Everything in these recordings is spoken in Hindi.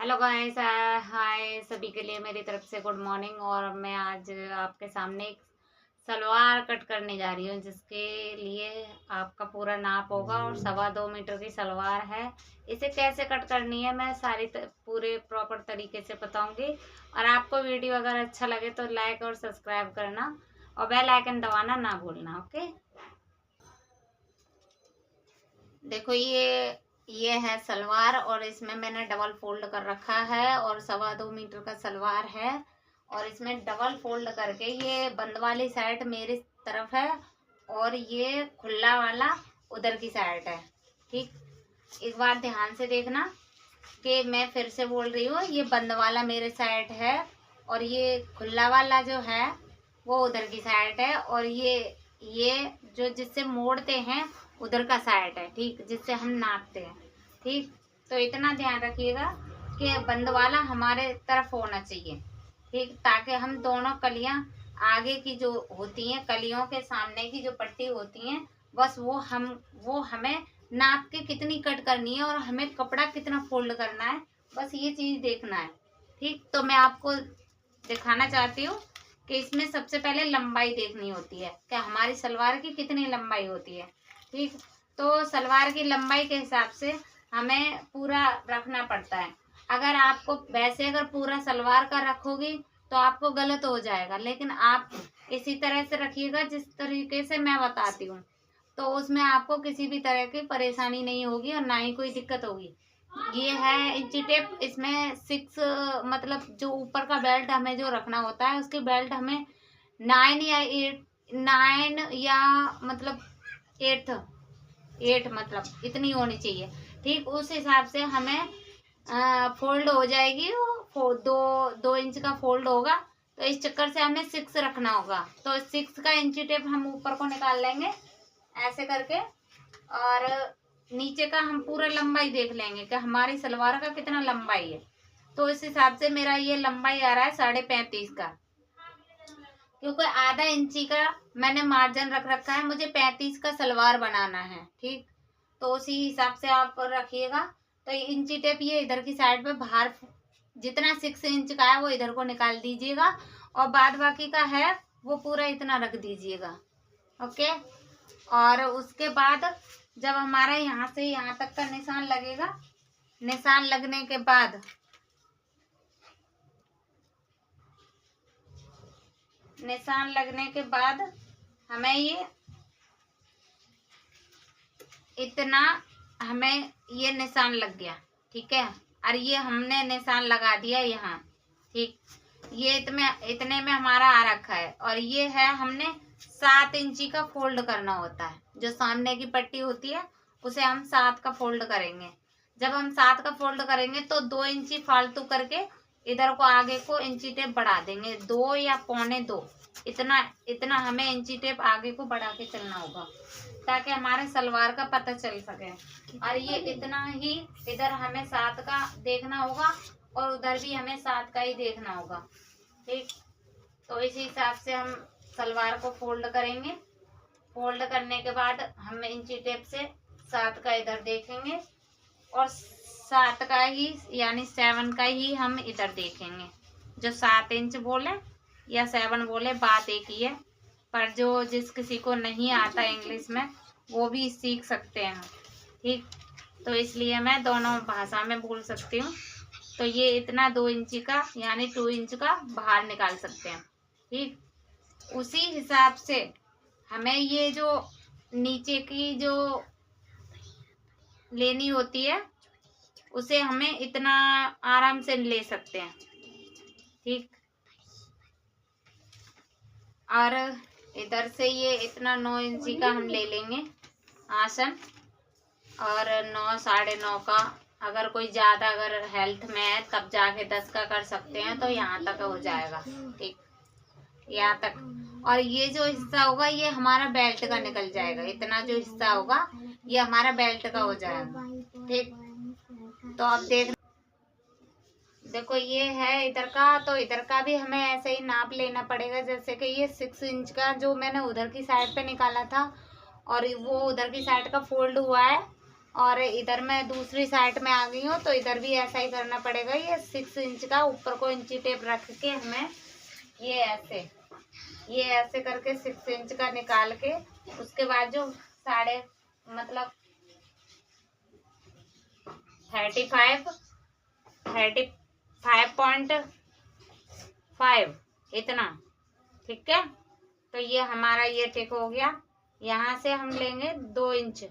हेलो गाइस, हाय सभी के लिए मेरी तरफ से गुड मॉर्निंग। और मैं आज आपके सामने एक सलवार कट करने जा रही हूँ, जिसके लिए आपका पूरा नाप होगा और 2.25 मीटर की सलवार है। इसे कैसे कट करनी है मैं पूरे प्रॉपर तरीके से बताऊंगी। और आपको वीडियो अगर अच्छा लगे तो लाइक और सब्सक्राइब करना और बेल आइकन दबाना ना भूलना। ओके, देखो ये है सलवार और इसमें मैंने डबल फोल्ड कर रखा है और 2.25 मीटर का सलवार है। और इसमें डबल फोल्ड करके ये बंद वाली साइड मेरी तरफ है और ये खुला वाला उधर की साइड है। ठीक, एक बार ध्यान से देखना कि मैं फिर से बोल रही हूँ, ये बंद वाला मेरे साइड है और ये खुला वाला जो है वो उधर की साइड है। और ये जो जिससे मोड़ते हैं उधर का साइड है, ठीक, जिससे हम नापते हैं। ठीक, तो इतना ध्यान रखिएगा कि बंद वाला हमारे तरफ होना चाहिए। ठीक, ताकि हम दोनों कलियां आगे की जो होती हैं, कलियों के सामने की जो पट्टी होती हैं, बस वो हमें नाप के कितनी कट करनी है और हमें कपड़ा कितना फोल्ड करना है, बस ये चीज देखना है। ठीक, तो मैं आपको दिखाना चाहती हूँ कि इसमें सबसे पहले लंबाई देखनी होती है कि हमारी सलवार की कितनी लंबाई होती है। ठीक, तो सलवार की लंबाई के हिसाब से हमें पूरा रखना पड़ता है। अगर आपको वैसे अगर पूरा सलवार का रखोगी तो आपको गलत हो जाएगा, लेकिन आप इसी तरह से रखिएगा जिस तरीके से मैं बताती हूँ, तो उसमें आपको किसी भी तरह की परेशानी नहीं होगी और ना ही कोई दिक्कत होगी। ये है इंची टेप, इसमें 6 मतलब जो ऊपर का बेल्ट हमें जो रखना होता है, उसकी बेल्ट हमें 9 या 8, 9 या मतलब 8 मतलब इतनी होनी चाहिए। ठीक, उस हिसाब से हमें फोल्ड हो जाएगी वो 2 इंच का फोल्ड होगा। तो इस चक्कर से हमें 6 रखना होगा, तो 6 का इंची टेप हम ऊपर को निकाल लेंगे ऐसे करके। और नीचे का हम पूरा लंबाई देख लेंगे कि हमारी सलवार का कितना लंबाई है। तो इस हिसाब से मेरा ये लंबाई आ रहा है 35.5 का, क्योंकि आधा इंची का मैंने मार्जिन रख रखा है, मुझे 35 का सलवार बनाना है। ठीक, तो उसी हिसाब से आप रखिएगा। तो इंची टेप ये इधर की साइड पे बाहर जितना 6 इंच का है वो इधर को निकाल दीजिएगा और बाद बाकी का है वो पूरा इतना रख दीजिएगा। ओके, और उसके बाद जब हमारा यहाँ से यहाँ तक का निशान लगेगा, निशान लगने के बाद हमें ये इतना हमें ये निशान लग गया। ठीक है, और ये हमने निशान लगा दिया यहाँ। ठीक, ये इतने में हमारा आ रखा है और ये है हमने 7 इंची का फोल्ड करना होता है। जो सामने की पट्टी होती है उसे हम 7 का फोल्ड करेंगे। जब हम 7 का फोल्ड करेंगे तो 2 इंची फालतू करके इधर को आगे को इंची टेप बढ़ा देंगे, 2 या 2.25 इतना हमें इंची टेप आगे को बढ़ा के चलना होगा ताकि हमारे सलवार का पता चल सके। और ये इतना ही इधर हमें 7 का देखना होगा और उधर भी हमें 7 का ही देखना होगा। ठीक, तो इसी हिसाब से हम सलवार को फोल्ड करेंगे। फोल्ड करने के बाद हम इंची टेप से 7 का इधर देखेंगे और 7 का ही यानी 7 का ही हम इधर देखेंगे। जो 7 इंच बोले या 7 बोले बात एक ही है, पर जो जिस किसी को नहीं आता इंग्लिश में वो भी सीख सकते हैं। ठीक, तो इसलिए मैं दोनों भाषा में बोल सकती हूँ। तो ये इतना 2 इंची का यानी 2 इंच का बाहर निकाल सकते हैं। ठीक, उसी हिसाब से हमें ये जो नीचे की जो लेनी होती है उसे हमें इतना आराम से ले सकते हैं। ठीक, और इधर से ये इतना 9 इंची का हम ले लेंगे आसन, और 9 9.5 का अगर कोई ज़्यादा अगर हेल्थ में है तब जाके 10 का कर सकते हैं, तो यहाँ तक हो जाएगा। ठीक, यहाँ तक। और ये जो हिस्सा होगा ये हमारा बेल्ट का निकल जाएगा, इतना जो हिस्सा होगा ये हमारा बेल्ट का हो जाएगा। ठीक, तो अब देखो ये है इधर का, तो इधर का भी हमें ऐसे ही नाप लेना पड़ेगा। जैसे कि ये 6 इंच का जो मैंने उधर की साइड पे निकाला था और वो उधर की साइड का फोल्ड हुआ है और इधर मैं दूसरी साइड में आ गई हूँ, तो इधर भी ऐसा ही करना पड़ेगा। ये 6 इंच का ऊपर को इंची टेप रख के हमें ये ऐसे करके 6 इंच का निकाल के, उसके बाद जो साढ़े मतलब 35.5 इतना, ठीक है। तो ये हमारा ये टिक हो गया। यहाँ से हम लेंगे 2 इंच,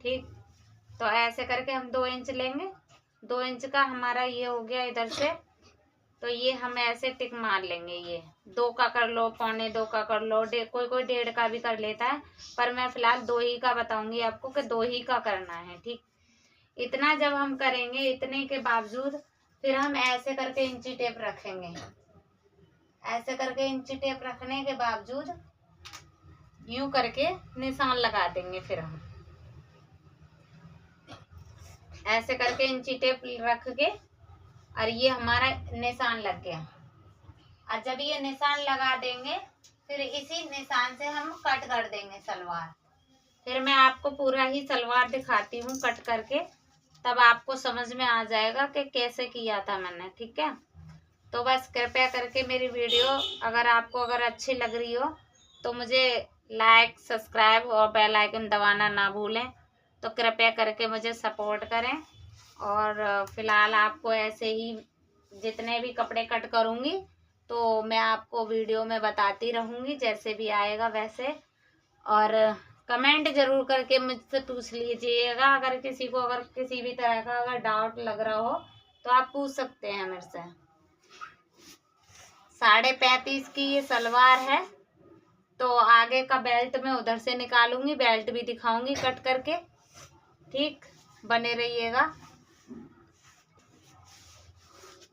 ठीक। तो ऐसे करके हम 2 इंच लेंगे। 2 इंच का हमारा ये हो गया इधर से। तो ये हम ऐसे टिक मार लेंगे। ये 2 का कर लो, 1.25 का कर लो, कोई 1.5 का भी कर लेता है, पर मैं फिलहाल 2 ही का बताऊंगी आपको कि 2 ही का करना है, ठीक। इतना जब हम करेंगे, इतने के बावजूद फिर हम ऐसे करके इंची टेप रखेंगे। ऐसे करके इंची टेप रखने के बावजूद यूं करके निशान लगा देंगे। फिर हम ऐसे करके इंची टेप रख के, और ये हमारा निशान लग गया। और जब ये निशान लगा देंगे, फिर इसी निशान से हम कट कर देंगे सलवार। फिर मैं आपको पूरा ही सलवार दिखाती हूँ कट करके, तब आपको समझ में आ जाएगा कि कैसे किया था मैंने, ठीक है। तो बस कृपया करके मेरी वीडियो अगर आपको अच्छी लग रही हो तो मुझे लाइक, सब्सक्राइब और बेल आइकन दबाना ना भूलें। तो कृपया करके मुझे सपोर्ट करें। और फिलहाल आपको ऐसे ही जितने भी कपड़े कट करूँगी तो मैं आपको वीडियो में बताती रहूँगी, जैसे भी आएगा वैसे। और कमेंट जरूर करके मुझसे पूछ लीजिएगा, अगर किसी को किसी भी तरह का अगर डाउट लग रहा हो तो आप पूछ सकते हैं मेरे से। 35.5 की ये सलवार है। तो आगे का बेल्ट मैं उधर से निकालूंगी, बेल्ट भी दिखाऊंगी कट करके, ठीक। बने रहिएगा।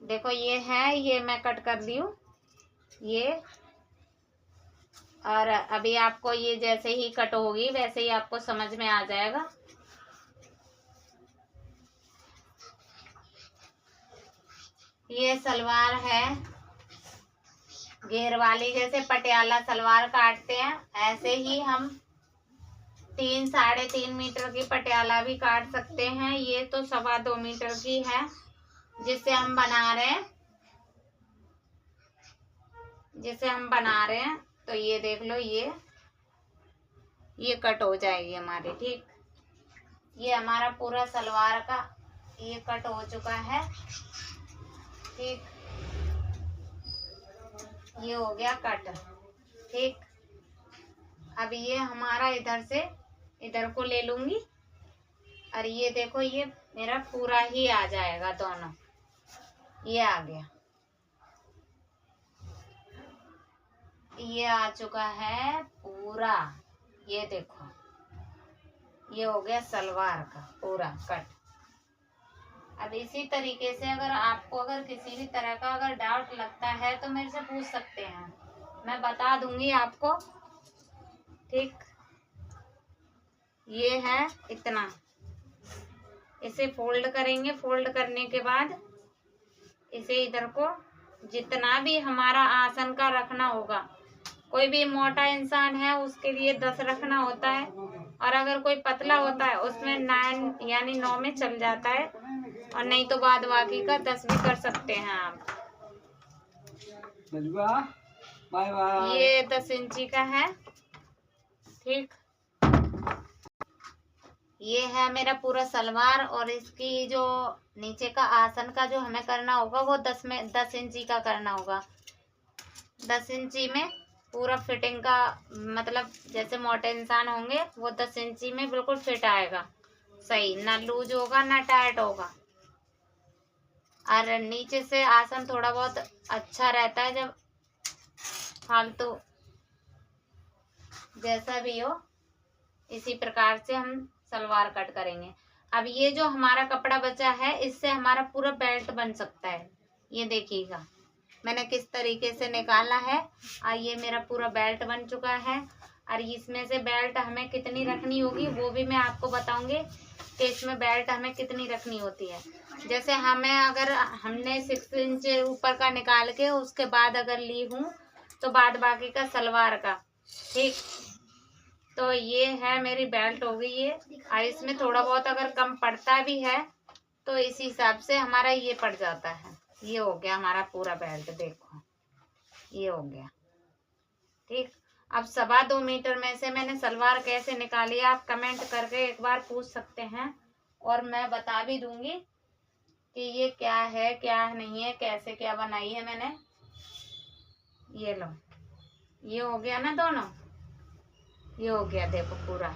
देखो ये है, ये मैं कट कर दी हूँ ये। और अभी आपको ये जैसे ही कट होगी वैसे ही आपको समझ में आ जाएगा। ये सलवार है घेर वाली, जैसे पटियाला सलवार काटते हैं ऐसे ही हम 3-3.5 मीटर की पटियाला भी काट सकते हैं। ये तो 2.25 मीटर की है जिसे हम बना रहे हैं। तो ये देख लो, ये कट हो जाएगी हमारी, ठीक। ये हमारा पूरा सलवार का ये कट हो चुका है, ठीक। ये हो गया कट, ठीक। अब ये हमारा इधर से इधर को ले लूंगी, और ये देखो ये मेरा पूरा ही आ जाएगा दोनों। ये आ गया, ये आ चुका है पूरा। ये देखो, ये हो गया सलवार का पूरा कट। अब इसी तरीके से आपको किसी भी तरह का डाउट लगता है तो मेरे से पूछ सकते हैं, मैं बता दूंगी आपको, ठीक। ये है इतना। इसे फोल्ड करेंगे, फोल्ड करने के बाद इसे इधर को जितना भी हमारा आसन का रखना होगा, कोई भी मोटा इंसान है उसके लिए 10 रखना होता है, और अगर कोई पतला होता है उसमें 9 यानी 9 में चल जाता है, और नहीं तो बाद बाकी का 10 भी कर सकते हैं आप। Bye bye. ये 10 इंची का है, ठीक। ये है मेरा पूरा सलवार, और इसकी जो नीचे का आसन का जो हमें करना होगा वो 10 इंची का करना होगा। 10 इंची में पूरा फिटिंग का मतलब जैसे मोटे इंसान होंगे वो 10 इंची में बिल्कुल फिट आएगा, सही, ना लूज होगा ना टाइट होगा। और नीचे से आसन थोड़ा बहुत अच्छा रहता है, जब फालतू जैसा भी हो इसी प्रकार से हम सलवार कट करेंगे। अब ये जो हमारा कपड़ा बचा है इससे हमारा पूरा बेल्ट बन सकता है। ये देखिएगा मैंने किस तरीके से निकाला है, और ये मेरा पूरा बेल्ट बन चुका है। और इसमें से बेल्ट हमें कितनी रखनी होगी वो भी मैं आपको बताऊंगी कि इसमें बेल्ट हमें कितनी रखनी होती है। जैसे हमने 6 इंच ऊपर का निकाल के उसके बाद ली हूँ तो बाद बाकी का सलवार का, ठीक। तो ये है मेरी बेल्ट हो गई है। और इसमें थोड़ा बहुत अगर कम पड़ता भी है तो इस हिसाब से हमारा ये पड़ जाता है। ये हो गया हमारा पूरा बेल्ट, देखो ये हो गया। ठीक, अब 2.25 मीटर में से मैंने सलवार कैसे निकाली आप कमेंट करके एक बार पूछ सकते हैं, और मैं बता भी दूंगी कि ये क्या है क्या नहीं है, कैसे क्या बनाई है मैंने। ये लो, ये हो गया ना दोनों, ये हो गया देखो पूरा।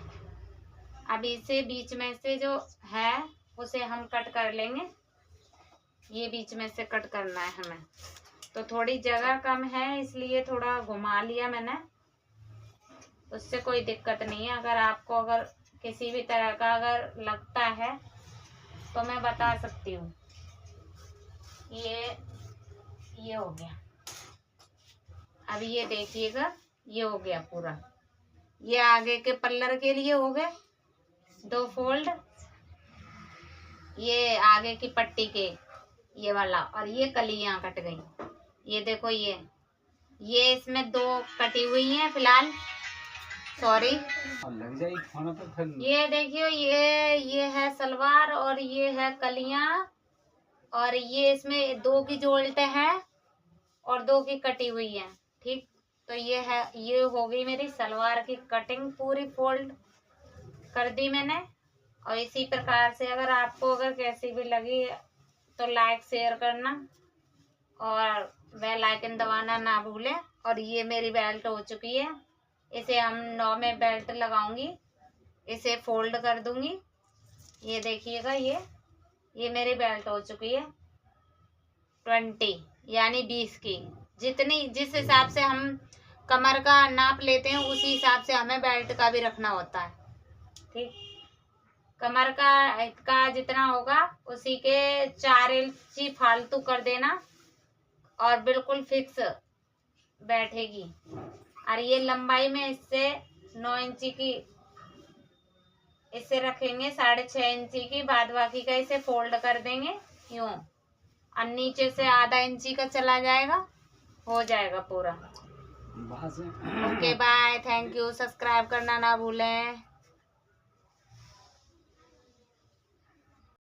अब इसे बीच में से जो है उसे हम कट कर लेंगे। ये बीच में से कट करना है हमें, तो थोड़ी जगह कम है इसलिए थोड़ा घुमा लिया मैंने, उससे कोई दिक्कत नहीं है। अगर आपको अगर किसी भी तरह का अगर लगता है तो मैं बता सकती हूँ। ये हो गया। अब ये देखिएगा, ये हो गया पूरा। ये आगे के पल्लर के लिए हो गए 2 फोल्ड, ये आगे की पट्टी के ये वाला, और ये कलियां कट गई। ये देखो ये इसमें 2 कटी हुई हैं फिलहाल, सॉरी लग जाएगी खाना तो फिर। ये देखियो, ये है सलवार और ये है कलियां, और ये इसमें 2 की जोल्ट है और 2 की कटी हुई है। ठीक, तो ये है, ये हो गई मेरी सलवार की कटिंग, पूरी फोल्ड कर दी मैंने। और इसी प्रकार से अगर आपको अगर कैसी भी लगी तो लाइक शेयर करना और बेल आइकन दबाना ना भूलें। और ये मेरी बेल्ट हो चुकी है, इसे हम 9 में बेल्ट लगाऊंगी, इसे फोल्ड कर दूंगी। ये देखिएगा, ये मेरी बेल्ट हो चुकी है 20 यानी 20 की। जिस हिसाब से हम कमर का नाप लेते हैं उसी हिसाब से हमें बेल्ट का भी रखना होता है। ठीक, कमर का जितना होगा उसी के 4 इंची फालतू कर देना और बिल्कुल फिक्स बैठेगी। और ये लंबाई में इससे 9 इंची की इसे रखेंगे, 6.5 इंची की, बाद बाकी का इसे फोल्ड कर देंगे यूं, और नीचे से आधा इंची का चला जाएगा, हो जाएगा पूरा। Okay bye, thank you, subscribe करना ना भूलें।